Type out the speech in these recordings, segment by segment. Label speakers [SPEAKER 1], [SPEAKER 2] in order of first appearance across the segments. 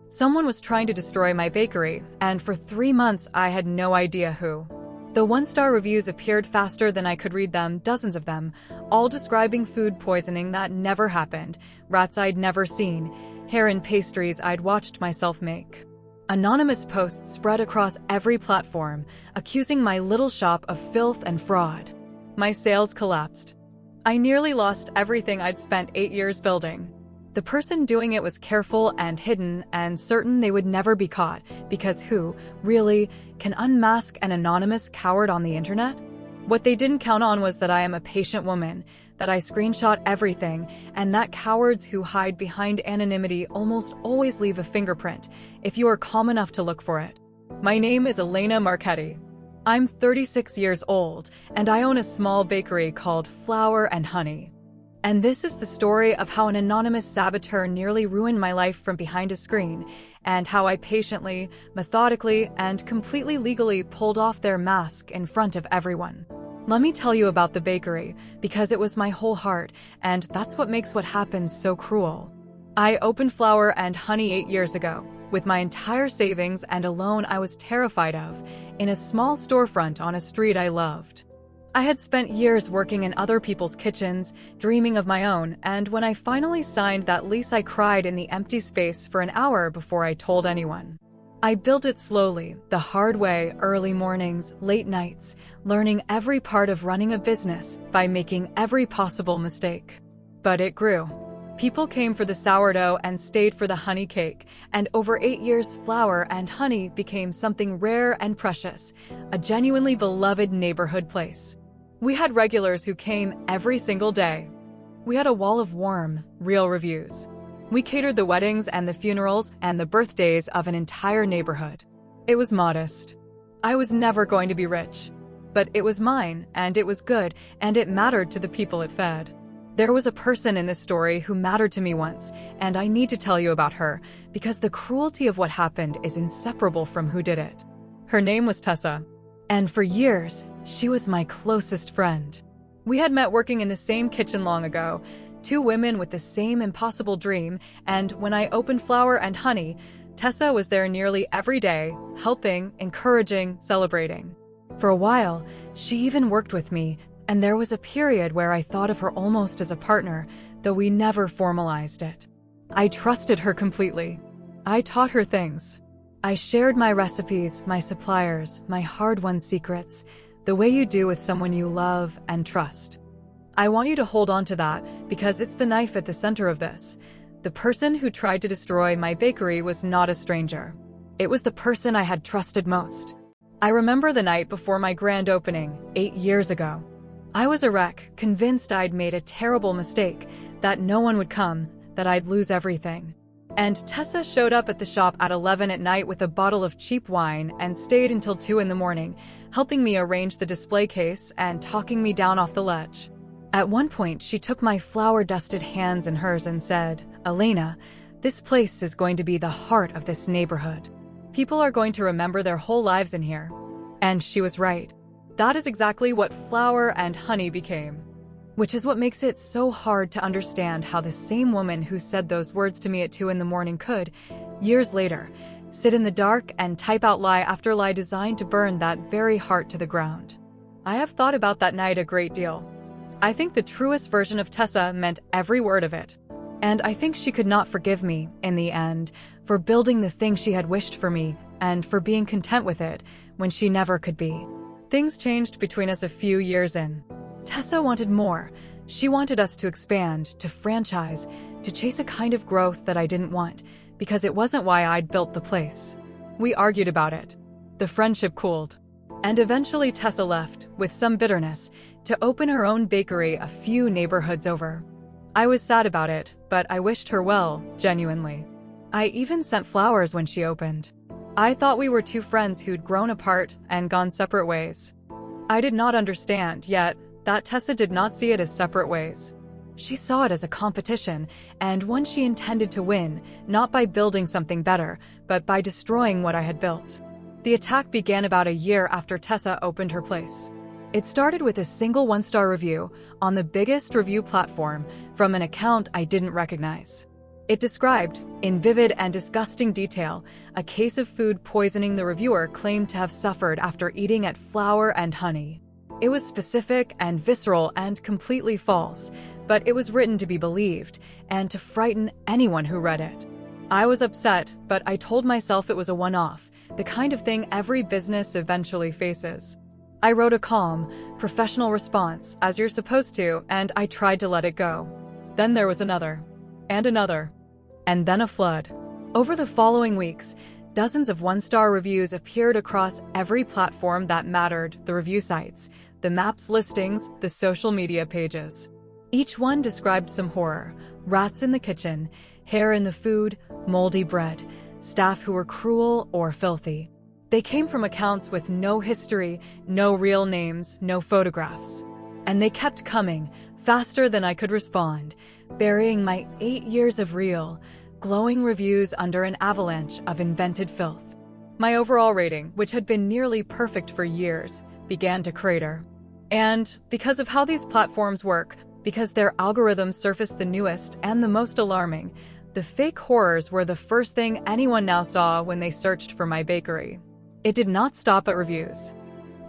[SPEAKER 1] Someone was trying to destroy my bakery, and for 3 months I had no idea who. The one-star reviews appeared faster than I could read them, dozens of them, all describing food poisoning that never happened, rats I'd never seen, hair in pastries I'd watched myself make. Anonymous posts spread across every platform, accusing my little shop of filth and fraud. My sales collapsed. I nearly lost everything I'd spent 8 years building. The person doing it was careful and hidden and certain they would never be caught, because who, really, can unmask an anonymous coward on the internet? What they didn't count on was that I am a patient woman, that I screenshot everything, and that cowards who hide behind anonymity almost always leave a fingerprint, if you are calm enough to look for it. My name is Elena Marchetti. I'm 36 years old, and I own a small bakery called Flour and Honey. And this is the story of how an anonymous saboteur nearly ruined my life from behind a screen, and how I patiently, methodically, and completely legally pulled off their mask in front of everyone. Let me tell you about the bakery, because it was my whole heart, and that's what makes what happened so cruel. I opened Flour and Honey 8 years ago, with my entire savings and a loan I was terrified of, in a small storefront on a street I loved. I had spent years working in other people's kitchens, dreaming of my own, and when I finally signed that lease I cried in the empty space for an hour before I told anyone. I built it slowly, the hard way, early mornings, late nights, learning every part of running a business by making every possible mistake. But it grew. People came for the sourdough and stayed for the honey cake, and over 8 years Flour and Honey became something rare and precious, a genuinely beloved neighborhood place. We had regulars who came every single day. We had a wall of warm, real reviews. We catered the weddings and the funerals and the birthdays of an entire neighborhood. It was modest. I was never going to be rich. But it was mine, and it was good, and it mattered to the people it fed. There was a person in this story who mattered to me once, and I need to tell you about her, because the cruelty of what happened is inseparable from who did it. Her name was Tessa. And for years, she was my closest friend. We had met working in the same kitchen long ago, 2 women with the same impossible dream, and when I opened Flour and Honey, Tessa was there nearly every day, helping, encouraging, celebrating. For a while, she even worked with me, and there was a period where I thought of her almost as a partner, though we never formalized it. I trusted her completely. I taught her things. I shared my recipes, my suppliers, my hard-won secrets, the way you do with someone you love and trust. I want you to hold on to that, because it's the knife at the center of this. The person who tried to destroy my bakery was not a stranger. It was the person I had trusted most. I remember the night before my grand opening, 8 years ago. I was a wreck, convinced I'd made a terrible mistake, that no one would come, that I'd lose everything. And Tessa showed up at the shop at 11 at night with a bottle of cheap wine and stayed until 2 in the morning, helping me arrange the display case and talking me down off the ledge. At one point, she took my flour-dusted hands in hers and said, "Elena, this place is going to be the heart of this neighborhood. People are going to remember their whole lives in here." And she was right. That is exactly what Flour and Honey became. Which is what makes it so hard to understand how the same woman who said those words to me at 2 in the morning could, years later, sit in the dark and type out lie after lie designed to burn that very heart to the ground. I have thought about that night a great deal. I think the truest version of Tessa meant every word of it. And I think she could not forgive me, in the end, for building the thing she had wished for me, and for being content with it, when she never could be. Things changed between us a few years in. Tessa wanted more. She wanted us to expand, to franchise, to chase a kind of growth that I didn't want, because it wasn't why I'd built the place. We argued about it. The friendship cooled. And eventually Tessa left, with some bitterness, to open her own bakery a few neighborhoods over. I was sad about it, but I wished her well, genuinely. I even sent flowers when she opened. I thought we were 2 friends who'd grown apart and gone separate ways. I did not understand, yet, that Tessa did not see it as separate ways. She saw it as a competition, and one she intended to win, not by building something better, but by destroying what I had built. The attack began about a year after Tessa opened her place. It started with a single 1-star review on the biggest review platform from an account I didn't recognize. It described, in vivid and disgusting detail, a case of food poisoning the reviewer claimed to have suffered after eating at flour and honey. It was specific and visceral and completely false, but it was written to be believed and to frighten anyone who read it. I was upset, but I told myself it was a one-off, the kind of thing every business eventually faces. I wrote a calm, professional response, as you're supposed to, and I tried to let it go. Then there was another, and another, and then a flood. Over the following weeks, dozens of one-star reviews appeared across every platform that mattered: the review sites, the maps listings, the social media pages. Each one described some horror: rats in the kitchen, hair in the food, moldy bread, staff who were cruel or filthy. They came from accounts with no history, no real names, no photographs. And they kept coming, faster than I could respond, burying my 8 years of real, glowing reviews under an avalanche of invented filth. My overall rating, which had been nearly perfect for years, began to crater. And because of how these platforms work, because their algorithms surface the newest and the most alarming, the fake horrors were the first thing anyone now saw when they searched for my bakery. It did not stop at reviews.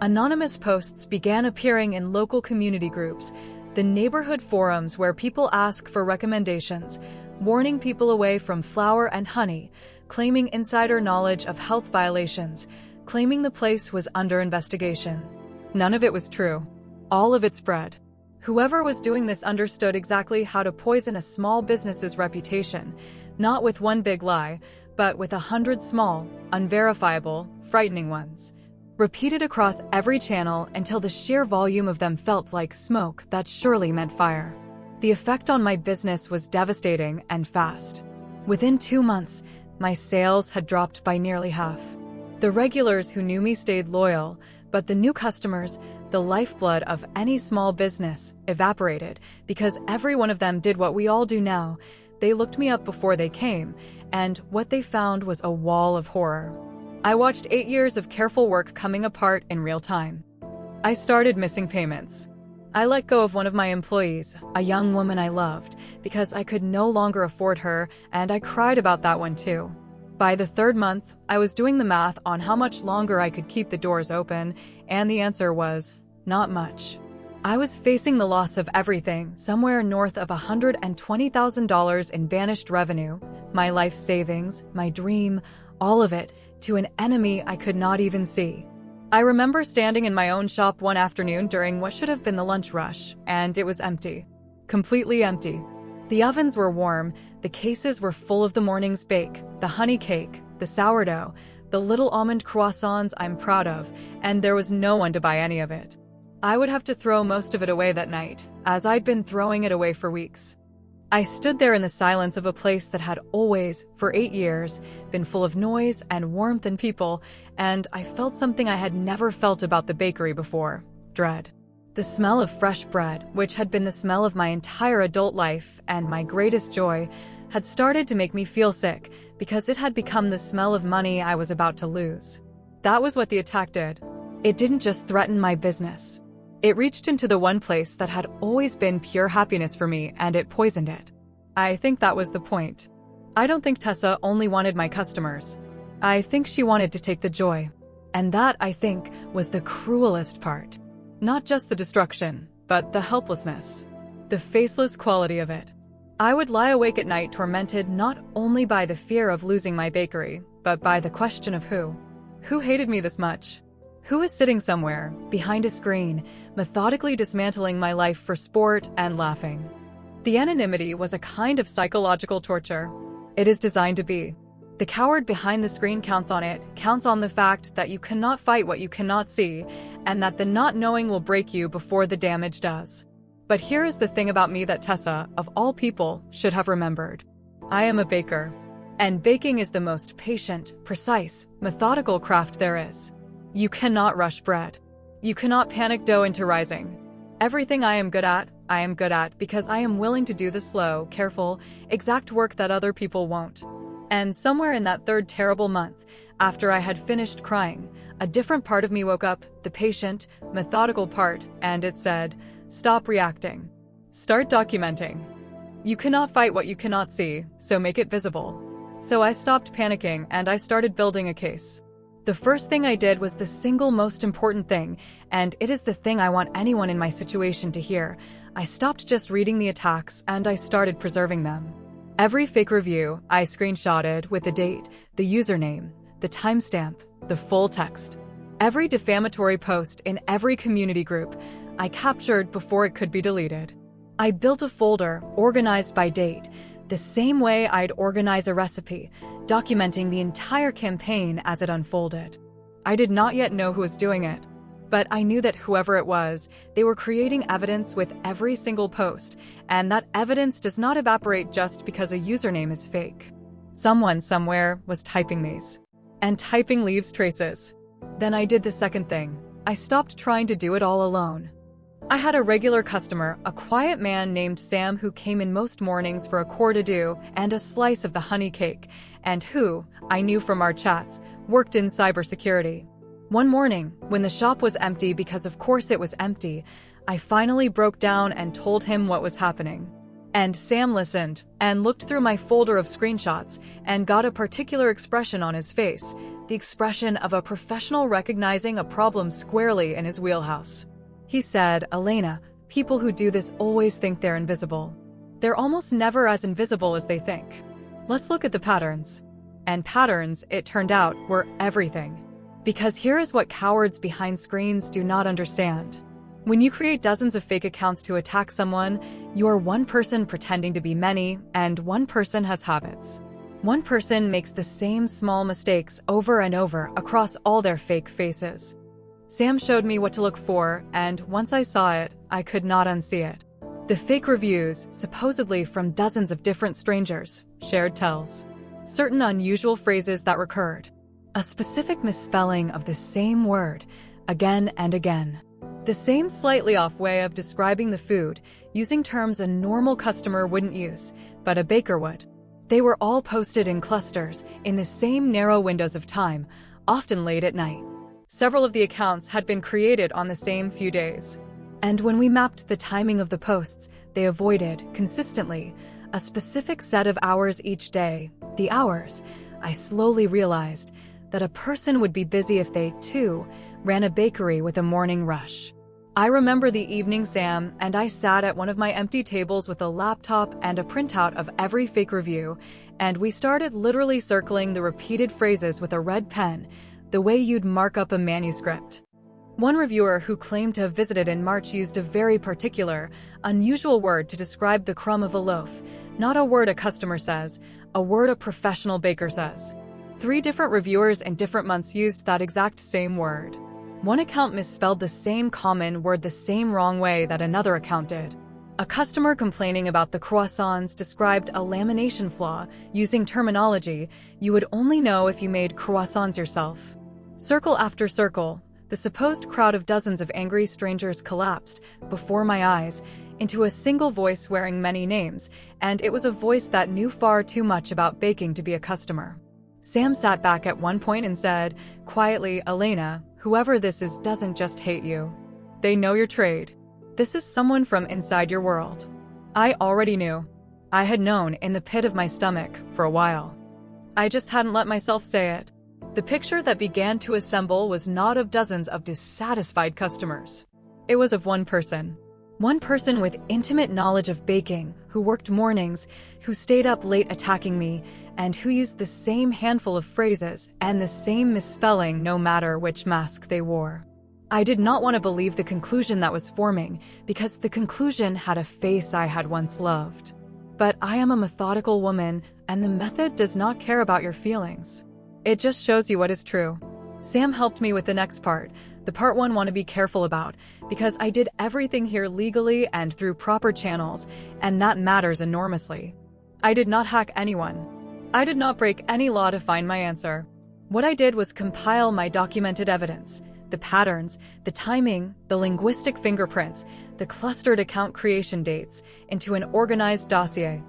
[SPEAKER 1] Anonymous posts began appearing in local community groups, the neighborhood forums where people ask for recommendations, warning people away from flour and honey, claiming insider knowledge of health violations, claiming the place was under investigation. None of it was true. All of it spread. Whoever was doing this understood exactly how to poison a small business's reputation, not with one big lie, but with 100 small, unverifiable, frightening ones, repeated across every channel until the sheer volume of them felt like smoke that surely meant fire. The effect on my business was devastating and fast. Within 2 months, my sales had dropped by nearly half. The regulars who knew me stayed loyal, but the new customers, the lifeblood of any small business, evaporated because every one of them did what we all do now. They looked me up before they came, and what they found was a wall of horror. I watched 8 years of careful work coming apart in real time. I started missing payments. I let go of one of my employees, a young woman I loved, because I could no longer afford her, and I cried about that one too. By the 3rd month, I was doing the math on how much longer I could keep the doors open, and the answer was, not much. I was facing the loss of everything, somewhere north of $120,000 in vanished revenue, my life savings, my dream, all of it, to an enemy I could not even see. I remember standing in my own shop one afternoon during what should have been the lunch rush, and it was empty. Completely empty. The ovens were warm, the cases were full of the morning's bake, the honey cake, the sourdough, the little almond croissants I'm proud of, and there was no one to buy any of it. I would have to throw most of it away that night, as I'd been throwing it away for weeks. I stood there in the silence of a place that had always, for 8 years, been full of noise and warmth and people, and I felt something I had never felt about the bakery before: dread. The smell of fresh bread, which had been the smell of my entire adult life and my greatest joy, had started to make me feel sick because it had become the smell of money I was about to lose. That was what the attack did. It didn't just threaten my business. It reached into the one place that had always been pure happiness for me, and it poisoned it. I think that was the point. I don't think Tessa only wanted my customers. I think she wanted to take the joy. And that, I think, was the cruelest part. Not just the destruction, but the helplessness. The faceless quality of it. I would lie awake at night tormented not only by the fear of losing my bakery, but by the question of who. Who hated me this much? Who was sitting somewhere, behind a screen, methodically dismantling my life for sport and laughing? The anonymity was a kind of psychological torture. It is designed to be. The coward behind the screen counts on it, counts on the fact that you cannot fight what you cannot see, and that the not knowing will break you before the damage does. But here is the thing about me that Tessa, of all people, should have remembered. I am a baker. And baking is the most patient, precise, methodical craft there is. You cannot rush bread. You cannot panic dough into rising. Everything I am good at because I am willing to do the slow, careful, exact work that other people won't. And somewhere in that 3rd terrible month, after I had finished crying, a different part of me woke up, the patient, methodical part, and it said, stop reacting. Start documenting. You cannot fight what you cannot see, so make it visible. So I stopped panicking and I started building a case. The first thing I did was the single most important thing, and it is the thing I want anyone in my situation to hear. I stopped just reading the attacks and I started preserving them. Every fake review I screenshotted with the date, the username, the timestamp, the full text. Every defamatory post in every community group I captured before it could be deleted. I built a folder organized by date, the same way I'd organize a recipe, documenting the entire campaign as it unfolded. I did not yet know who was doing it, but I knew that whoever it was, they were creating evidence with every single post, and that evidence does not evaporate just because a username is fake. Someone somewhere was typing these, and typing leaves traces. Then I did the second thing. I stopped trying to do it all alone. I had a regular customer, a quiet man named Sam who came in most mornings for a courte-à-deux and a slice of the honey cake, and who, I knew from our chats, worked in cybersecurity. One morning, when the shop was empty because of course it was empty, I finally broke down and told him what was happening. And Sam listened and looked through my folder of screenshots and got a particular expression on his face, the expression of a professional recognizing a problem squarely in his wheelhouse. He said, "Elena, people who do this always think they're invisible. They're almost never as invisible as they think. Let's look at the patterns." And patterns, it turned out, were everything. Because here is what cowards behind screens do not understand. When you create dozens of fake accounts to attack someone, you are one person pretending to be many, and one person has habits. One person makes the same small mistakes over and over across all their fake faces. Sam showed me what to look for, and once I saw it, I could not unsee it. The fake reviews, supposedly from dozens of different strangers, shared tells. Certain unusual phrases that recurred. A specific misspelling of the same word, again and again. The same slightly off way of describing the food, using terms a normal customer wouldn't use, but a baker would. They were all posted in clusters, in the same narrow windows of time, often late at night. Several of the accounts had been created on the same few days. And when we mapped the timing of the posts, they avoided, consistently, a specific set of hours each day. The hours, I slowly realized, that a person would be busy if they, too, ran a bakery with a morning rush. I remember the evening Sam and I sat at one of my empty tables with a laptop and a printout of every fake review, and we started literally circling the repeated phrases with a red pen, the way you'd mark up a manuscript. One reviewer who claimed to have visited in March used a very particular, unusual word to describe the crumb of a loaf, not a word a customer says, a word a professional baker says. 3 different reviewers in different months used that exact same word. One account misspelled the same common word the same wrong way that another account did. A customer complaining about the croissants described a lamination flaw using terminology you would only know if you made croissants yourself. Circle after circle, the supposed crowd of dozens of angry strangers collapsed, before my eyes, into a single voice wearing many names, and it was a voice that knew far too much about baking to be a customer. Sam sat back at one point and said, quietly, "Elena, whoever this is doesn't just hate you. They know your trade. This is someone from inside your world." I already knew. I had known in the pit of my stomach for a while. I just hadn't let myself say it. The picture that began to assemble was not of dozens of dissatisfied customers. It was of one person. One person with intimate knowledge of baking, who worked mornings, who stayed up late attacking me, and who used the same handful of phrases and the same misspelling no matter which mask they wore. I did not want to believe the conclusion that was forming, because the conclusion had a face I had once loved. But I am a methodical woman, and the method does not care about your feelings. It just shows you what is true. Sam helped me with the next part, the part one want to be careful about, because I did everything here legally and through proper channels, and that matters enormously. I did not hack anyone. I did not break any law to find my answer. What I did was compile my documented evidence, the patterns, the timing, the linguistic fingerprints, the clustered account creation dates, into an organized dossier.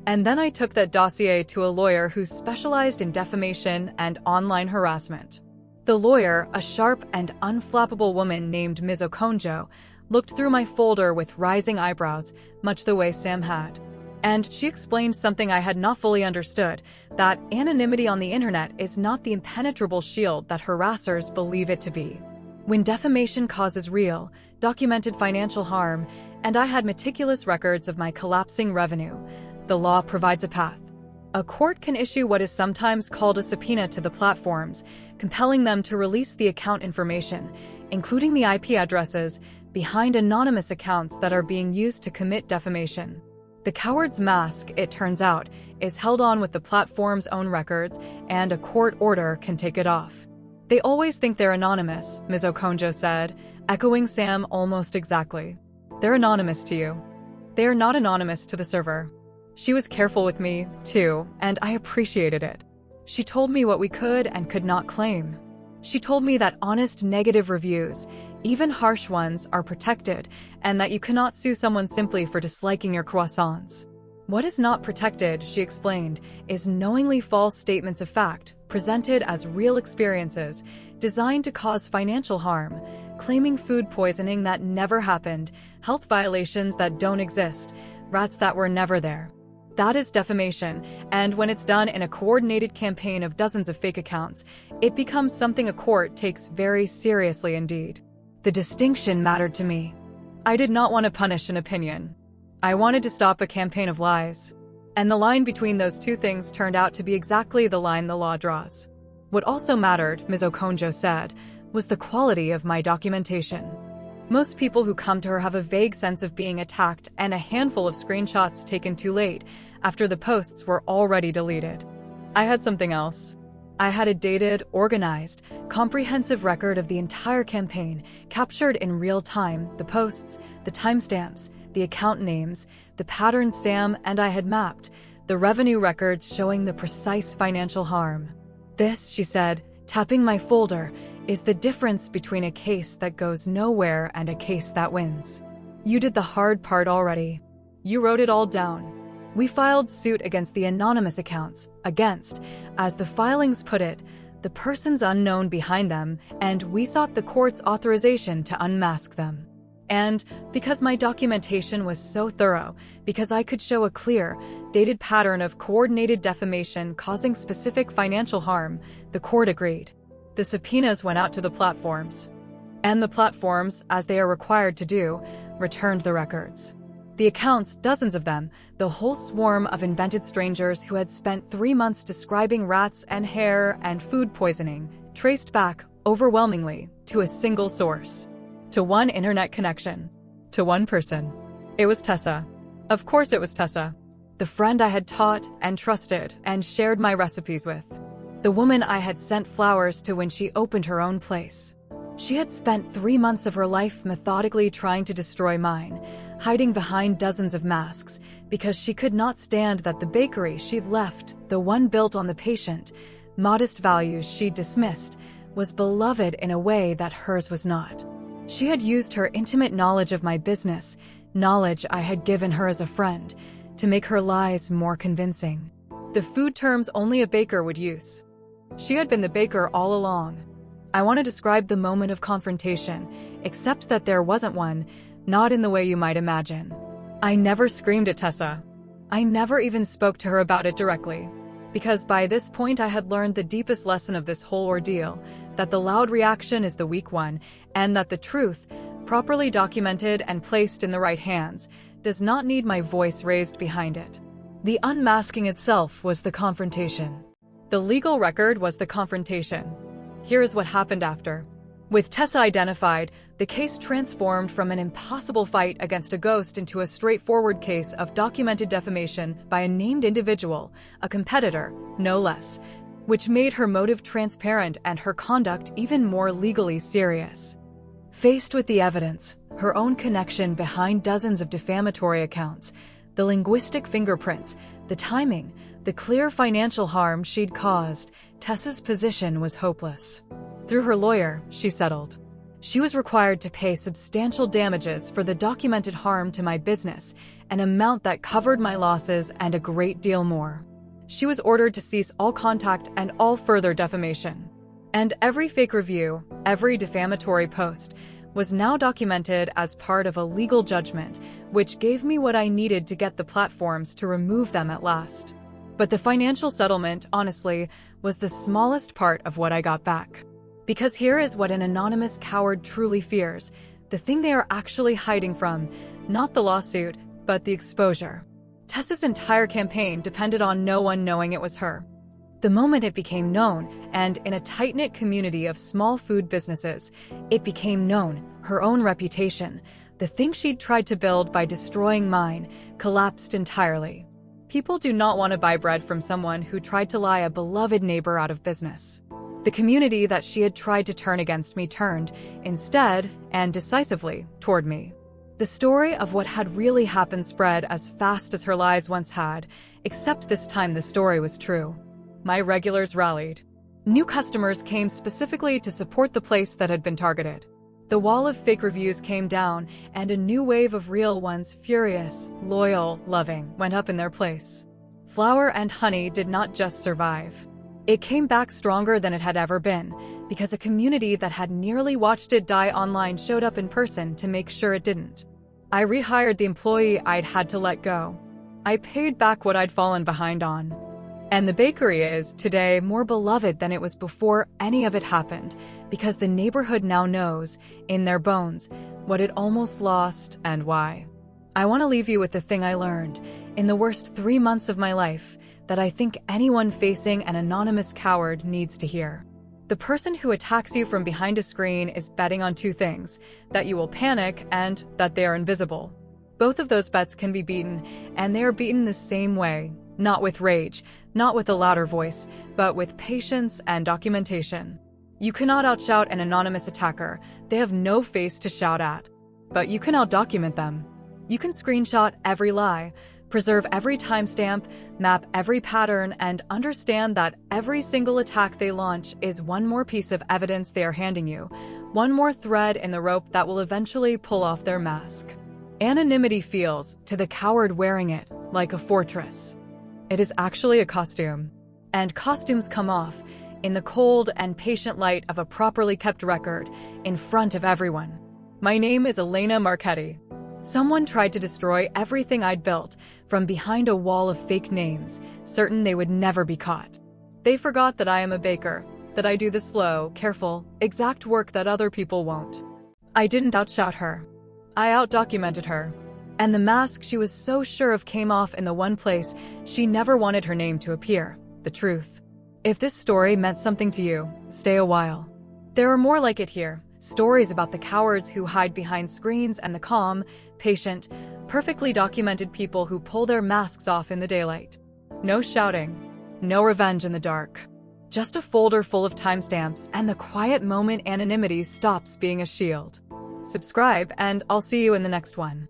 [SPEAKER 1] And then I took that dossier to a lawyer who specialized in defamation and online harassment. The lawyer, a sharp and unflappable woman named Ms. Okonjo, looked through my folder with rising eyebrows, much the way Sam had. And she explained something I had not fully understood, that anonymity on the internet is not the impenetrable shield that harassers believe it to be. When defamation causes real, documented financial harm, and I had meticulous records of my collapsing revenue, the law provides a path. A court can issue what is sometimes called a subpoena to the platforms, compelling them to release the account information, including the IP addresses, behind anonymous accounts that are being used to commit defamation. The coward's mask, it turns out, is held on with the platform's own records, and a court order can take it off. They always think they're anonymous, Ms. Okonjo said, echoing Sam almost exactly. They're anonymous to you. They are not anonymous to the server. She was careful with me, too, and I appreciated it. She told me what we could and could not claim. She told me that honest negative reviews, even harsh ones, are protected, and that you cannot sue someone simply for disliking your croissants. What is not protected, she explained, is knowingly false statements of fact, presented as real experiences, designed to cause financial harm, claiming food poisoning that never happened, health violations that don't exist, rats that were never there. That is defamation, and when it's done in a coordinated campaign of dozens of fake accounts, it becomes something a court takes very seriously indeed. The distinction mattered to me. I did not want to punish an opinion. I wanted to stop a campaign of lies. And the line between those two things turned out to be exactly the line the law draws. What also mattered, Ms. Okonjo said, was the quality of my documentation. Most people who come to her have a vague sense of being attacked and a handful of screenshots taken too late, after the posts were already deleted. I had something else. I had a dated, organized, comprehensive record of the entire campaign, captured in real time, the posts, the timestamps, the account names, the patterns Sam and I had mapped, the revenue records showing the precise financial harm. This, she said, tapping my folder, is the difference between a case that goes nowhere and a case that wins. You did the hard part already. You wrote it all down. We filed suit against the anonymous accounts, against, as the filings put it, the persons unknown behind them, and we sought the court's authorization to unmask them. And because my documentation was so thorough, because I could show a clear, dated pattern of coordinated defamation causing specific financial harm, the court agreed. The subpoenas went out to the platforms. And the platforms, as they are required to do, returned the records. The accounts, dozens of them, the whole swarm of invented strangers who had spent 3 months describing rats and hair and food poisoning, traced back, overwhelmingly, to a single source. To one internet connection. To one person. It was Tessa. Of course it was Tessa. The friend I had taught and trusted and shared my recipes with. The woman I had sent flowers to when she opened her own place. She had spent 3 months of her life methodically trying to destroy mine, hiding behind dozens of masks, because she could not stand that the bakery she'd left, the one built on the patient, modest values she dismissed, was beloved in a way that hers was not. She had used her intimate knowledge of my business, knowledge I had given her as a friend, to make her lies more convincing. The food terms only a baker would use. She had been the baker all along. I want to describe the moment of confrontation, except that there wasn't one, not in the way you might imagine. I never screamed at Tessa. I never even spoke to her about it directly. Because by this point I had learned the deepest lesson of this whole ordeal, that the loud reaction is the weak one, and that the truth, properly documented and placed in the right hands, does not need my voice raised behind it. The unmasking itself was the confrontation. The legal record was the confrontation. Here is what happened after. With Tessa identified, the case transformed from an impossible fight against a ghost into a straightforward case of documented defamation by a named individual, a competitor, no less, which made her motive transparent and her conduct even more legally serious. Faced with the evidence, her own connection behind dozens of defamatory accounts, the linguistic fingerprints, the timing, the clear financial harm she'd caused, Tessa's position was hopeless. Through her lawyer, she settled. She was required to pay substantial damages for the documented harm to my business, an amount that covered my losses and a great deal more. She was ordered to cease all contact and all further defamation. And every fake review, every defamatory post, was now documented as part of a legal judgment, which gave me what I needed to get the platforms to remove them at last. But the financial settlement, honestly, was the smallest part of what I got back. Because here is what an anonymous coward truly fears, the thing they are actually hiding from, not the lawsuit, but the exposure. Tessa's entire campaign depended on no one knowing it was her. The moment it became known, and in a tight-knit community of small food businesses, it became known, her own reputation, the thing she'd tried to build by destroying mine, collapsed entirely. People do not want to buy bread from someone who tried to lie a beloved neighbor out of business. The community that she had tried to turn against me turned, instead, and decisively, toward me. The story of what had really happened spread as fast as her lies once had, except this time the story was true. My regulars rallied. New customers came specifically to support the place that had been targeted. The wall of fake reviews came down, and a new wave of real ones, furious, loyal, loving, went up in their place. Flour and honey did not just survive. It came back stronger than it had ever been, because a community that had nearly watched it die online showed up in person to make sure it didn't. I rehired the employee I'd had to let go. I paid back what I'd fallen behind on. And the bakery is, today, more beloved than it was before any of it happened, because the neighborhood now knows, in their bones, what it almost lost and why. I want to leave you with the thing I learned, in the worst 3 months of my life, that I think anyone facing an anonymous coward needs to hear. The person who attacks you from behind a screen is betting on 2 things, that you will panic and that they are invisible. Both of those bets can be beaten, and they are beaten the same way. Not with rage, not with a louder voice, but with patience and documentation. You cannot outshout an anonymous attacker. They have no face to shout at. But you can outdocument them. You can screenshot every lie, preserve every timestamp, map every pattern, and understand that every single attack they launch is one more piece of evidence they are handing you, one more thread in the rope that will eventually pull off their mask. Anonymity feels, to the coward wearing it, like a fortress. It is actually a costume. And costumes come off, in the cold and patient light of a properly kept record, in front of everyone. My name is Elena Marchetti. Someone tried to destroy everything I'd built, from behind a wall of fake names, certain they would never be caught. They forgot that I am a baker, that I do the slow, careful, exact work that other people won't. I didn't outshout her. I outdocumented her. And the mask she was so sure of came off in the one place she never wanted her name to appear, the truth. If this story meant something to you, stay a while. There are more like it here, stories about the cowards who hide behind screens and the calm, patient, perfectly documented people who pull their masks off in the daylight. No shouting, no revenge in the dark. Just a folder full of timestamps and the quiet moment anonymity stops being a shield. Subscribe, and I'll see you in the next one.